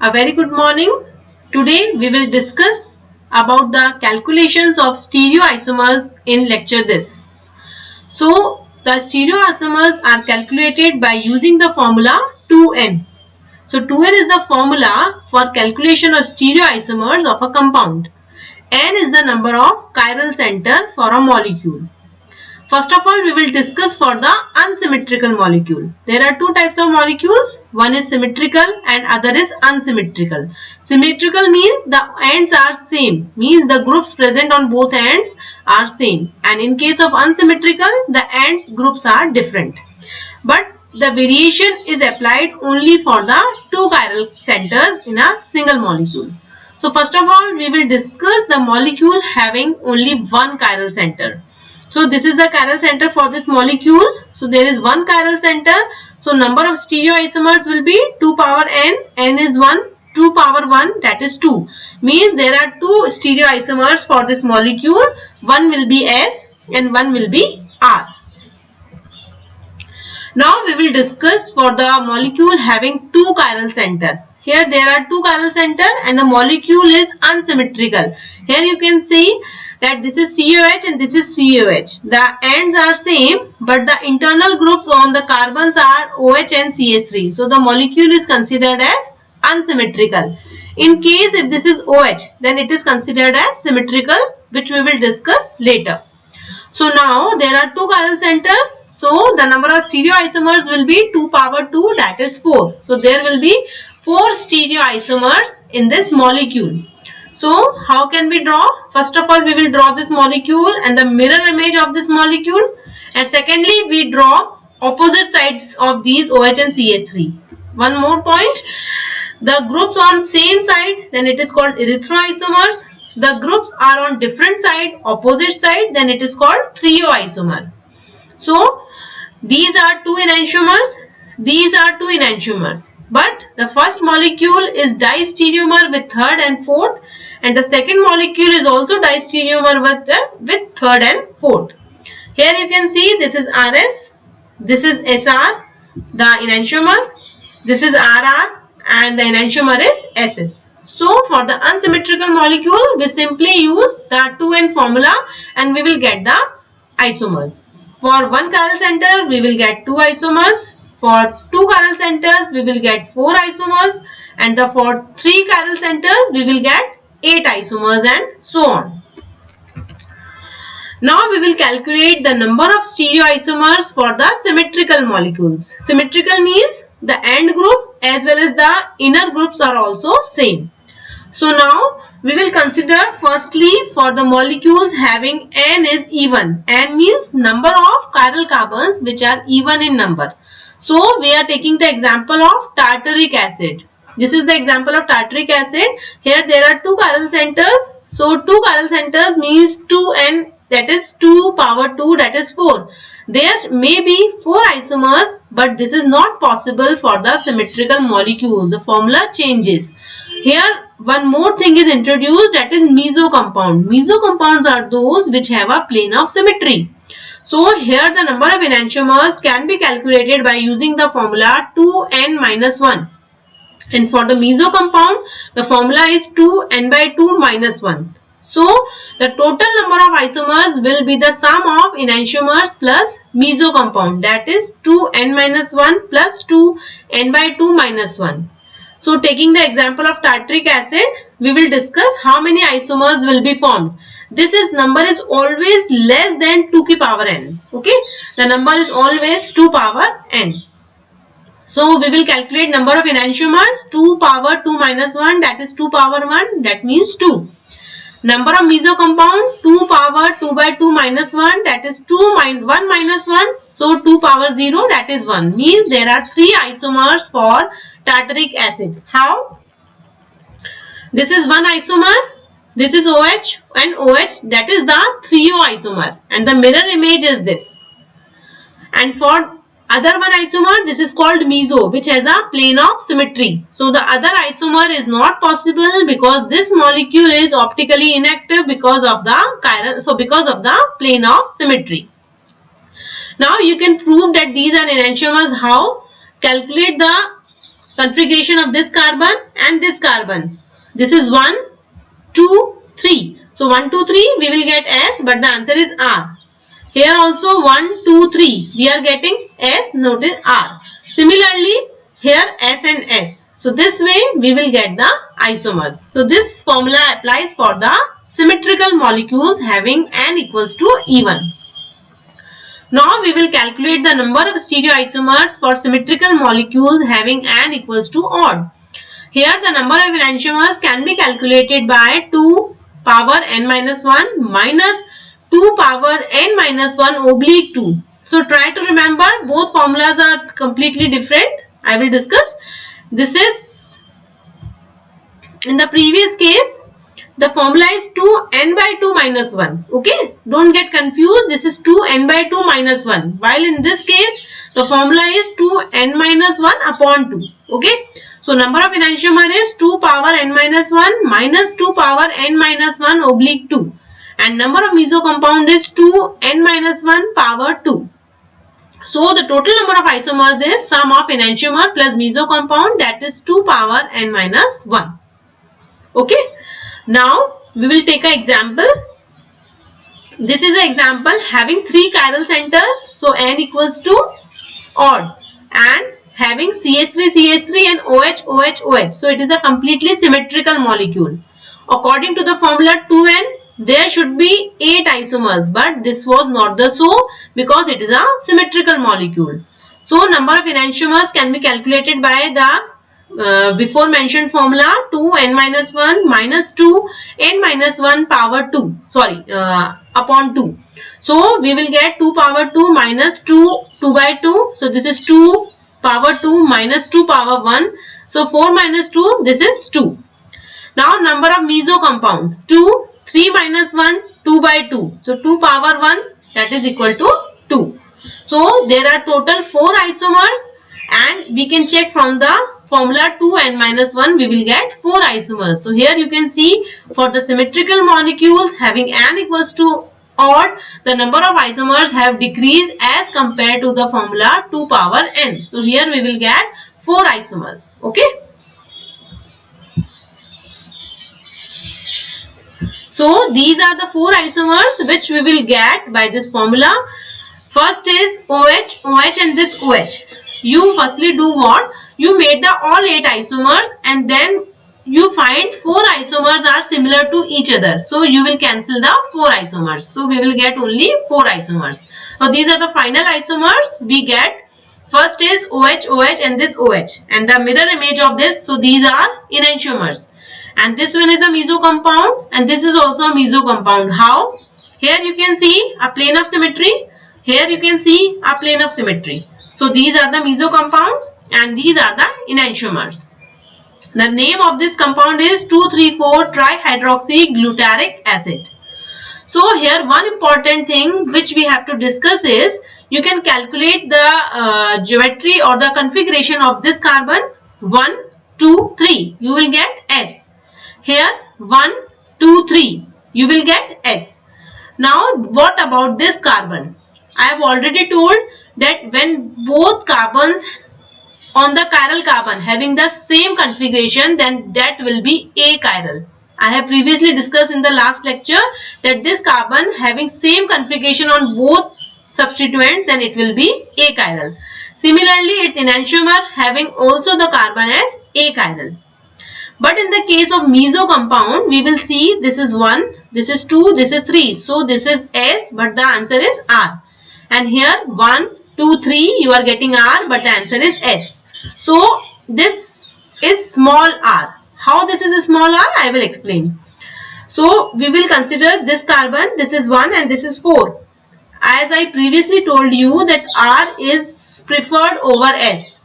A very good morning. Today we will discuss about the calculations of stereoisomers in lecture this. So the stereoisomers are calculated by using the formula 2n. So 2n is the formula for calculation of stereoisomers of a compound. N is the number of chiral center for a molecule. First of all, we will discuss for the unsymmetrical molecule. There are two types of molecules. One is symmetrical and other is unsymmetrical. Symmetrical means the ends are same. Means the groups present on both ends are same. And in case of unsymmetrical, the ends groups are different. But the variation is applied only for the two chiral centers in a single molecule. So first of all, we will discuss the molecule having only one chiral center. So this is the chiral center for this molecule. So there is one chiral center. So number of stereoisomers will be 2 power n. N is 1. 2 power 1, that is 2. Means there are two stereoisomers for this molecule. One will be S and one will be R. Now we will discuss for the molecule having two chiral center. Here there are two chiral center and the molecule is unsymmetrical. Here you can see that this is COH and this is COH. The ends are same but the internal groups on the carbons are OH and CH3. So the molecule is considered as unsymmetrical. In case if this is OH, then it is considered as symmetrical, which we will discuss later. So now there are two chiral centers. So the number of stereoisomers will be 2 power 2, that is 4. So there will be 4 stereoisomers in this molecule. So how can we draw? First of all, we will draw this molecule and the mirror image of this molecule. And secondly, we draw opposite sides of these OH and CH3. One more point. The groups on same side, then it is called erythroisomers. The groups are on different side, opposite side, then it is called trioisomer. So these are two enantiomers, these are two enantiomers. But the first molecule is distereomer with third and fourth, and the second molecule is also distereomer with third and fourth. Here you can see this is RS, this is SR, the enantiomer, this is RR, and the enantiomer is SS. So for the unsymmetrical molecule, we simply use the 2n formula and we will get the isomers. For one chiral center, we will get 2 isomers. For 2 chiral centers, we will get 4 isomers. And for 3 chiral centers, we will get 8 isomers and so on. Now we will calculate the number of stereoisomers for the symmetrical molecules. Symmetrical means the end groups as well as the inner groups are also same. So now we will consider firstly for the molecules having N is even. N means number of chiral carbons which are even in number. So we are taking the example of tartaric acid. This is the example of tartaric acid. Here there are two chiral centers. So 2 chiral centers means 2N, that is 2 power 2, that is 4. There may be 4 isomers, but this is not possible for the symmetrical molecule. The formula changes. Here one more thing is introduced, that is meso compound. Meso compounds are those which have a plane of symmetry. So here the number of enantiomers can be calculated by using the formula 2n minus 1. And for the meso compound, the formula is 2n by 2 minus 1. So the total number of isomers will be the sum of enantiomers plus meso compound, that is 2n minus 1 plus 2n by 2 minus 1. So taking the example of tartaric acid, we will discuss how many isomers will be formed. This number is always less than 2 ki power n. Okay, the number is always 2 power n. So we will calculate number of enantiomers, 2 power 2 minus 1, that is 2 power 1, that means 2. Number of meso compounds, 2 power 2 by 2 minus 1, that is 1 minus 1. So 2 power 0, that is 1. Means there are 3 isomers for tartaric acid. How? This is one isomer, this is OH and OH, that is the trioisomer, and the mirror image is this. And for other one isomer, this is called meso, which has a plane of symmetry. So the other isomer is not possible because this molecule is optically inactive because of the chiral, so because of the plane of symmetry. Now you can prove that these are enantiomers. How? Calculate the configuration of this carbon and this carbon. This is 1, 2, 3. So 1, 2, 3 we will get S, but the answer is R. Here also 1, 2, 3 we are getting S, notice R. Similarly here S and S. So this way we will get the isomers. So this formula applies for the symmetrical molecules having N equals to E1. Now we will calculate the number of stereoisomers for symmetrical molecules having N equals to odd. Here the number of enantiomers can be calculated by 2 power n minus 1 minus 2 power n minus 1 oblique 2. So try to remember, both formulas are completely different. I will discuss. This is, in the previous case, the formula is 2n by 2 minus 1. Okay, don't get confused. This is 2n by 2 minus 1. While in this case, the formula is 2n minus 1 upon 2. Okay, so number of enantiomer is 2 power n minus 1 minus 2 power n minus 1 oblique 2. And number of meso compound is 2n minus 1 power 2. So the total number of isomers is sum of enantiomer plus meso compound, that is 2 power n minus 1. Okay. Now we will take an example. This is an example having 3 chiral centers, so N equals to odd, and having CH3 CH3 and OH OH OH. So it is a completely symmetrical molecule. According to the formula 2N, there should be 8 isomers, but this was not the so, because it is a symmetrical molecule. So number of enantiomers can be calculated by the before mentioned formula 2n minus 1 minus 2n minus 1 power 2, upon 2. So we will get 2 power 2 minus 2 by 2. So this is 2 power 2 minus 2 power 1. So 4 minus 2, this is 2. Now number of meso compound 2, 3 minus 1, 2 by 2. So 2 power 1, that is equal to 2. So there are total 4 isomers, and we can check from the formula 2n minus 1 we will get 4 isomers. So here you can see for the symmetrical molecules having N equals to odd, the number of isomers have decreased as compared to the formula 2 power n. So here we will get 4 isomers. Okay. So these are the 4 isomers which we will get by this formula. First is OH, OH and this OH. You firstly do what? You made the all 8 isomers and then you find 4 isomers are similar to each other. So you will cancel the 4 isomers. So we will get only 4 isomers. So these are the final isomers we get. First is OH, OH and this OH. And the mirror image of this, so these are enantiomers. And this one is a meso compound and this is also a meso compound. How? Here you can see a plane of symmetry. Here you can see a plane of symmetry. So these are the meso compounds and these are the enantiomers. The name of this compound is 2,3,4 trihydroxyglutaric acid. So here one important thing which we have to discuss is you can calculate the geometry or the configuration of this carbon 1, 2, 3. You will get S. Here 1, 2, 3. You will get S. Now what about this carbon? I have already told that when both carbons on the chiral carbon having the same configuration, then that will be achiral. I have previously discussed in the last lecture that this carbon having same configuration on both substituents, then it will be achiral. Similarly, its enantiomer having also the carbon as achiral. But in the case of meso compound, we will see this is 1, this is 2, this is 3. So this is S, but the answer is R. And here 1, 2, 3, you are getting R, but the answer is S. So this is small r. How this is a small r? I will explain. So we will consider this carbon, this is 1 and this is 4. As I previously told you that R is preferred over S.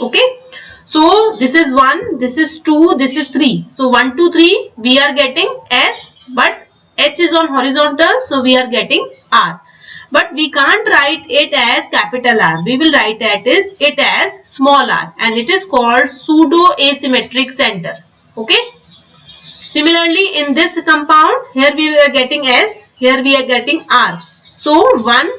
Okay. So this is 1, this is 2, this is 3. So 1, 2, 3 we are getting S, but H is on horizontal, so we are getting R. But we can't write it as capital R. We will write it as small r, and it is called pseudo asymmetric center. Okay. Similarly, in this compound, here we are getting S, here we are getting R. So 1,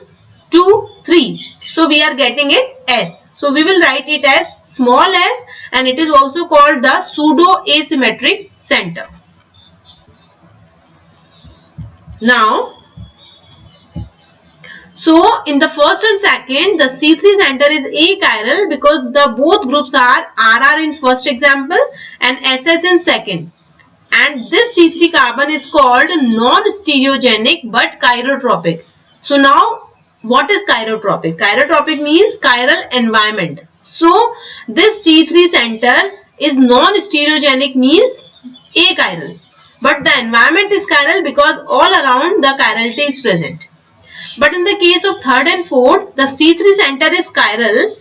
2, 3. So we are getting it S. So we will write it as small s, and it is also called the pseudo asymmetric center. Now, so in the first and second, the C3 center is achiral because the both groups are RR in first example and SS in second. And this C3 carbon is called non-stereogenic but chirotropic. So now, what is chirotropic? Chirotropic means chiral environment. So this C3 center is non-stereogenic, means achiral. But the environment is chiral because all around the chirality is present. But in the case of third and fourth, the C3 center is chiral,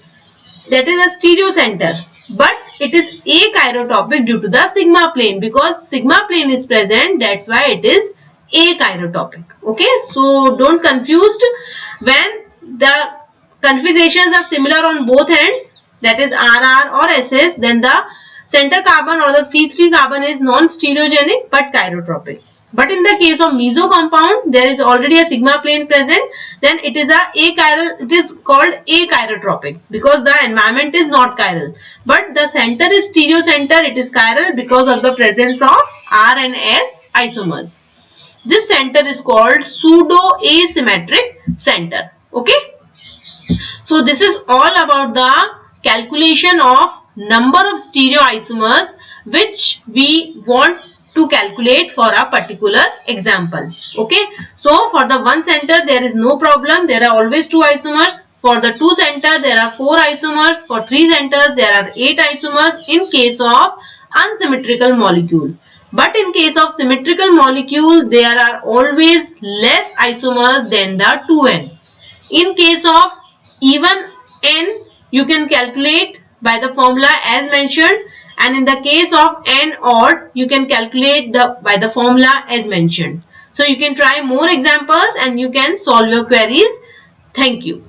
that is a stereo center, but it is achirotropic due to the sigma plane, because sigma plane is present, that's why it is achirotropic. Okay, so don't confused when the configurations are similar on both ends, that is RR or SS, then the center carbon or the C3 carbon is non-stereogenic but chirotropic. But in the case of meso compound, there is already a sigma plane present, then it is it is called achirotropic because the environment is not chiral. But the center is stereo center, it is chiral because of the presence of R and S isomers. This center is called pseudo asymmetric center. Okay. So this is all about the calculation of number of stereoisomers which we want to calculate for a particular example. Okay, so for the one center there is no problem, there are always two isomers. For the two center there are 4 isomers. For 3 centers there are 8 isomers in case of unsymmetrical molecule. But in case of symmetrical molecule there are always less isomers than the 2n. In case of even n, you can calculate by the formula as mentioned, and in the case of n odd, you can calculate by the formula as mentioned. So you can try more examples and you can solve your queries. Thank you.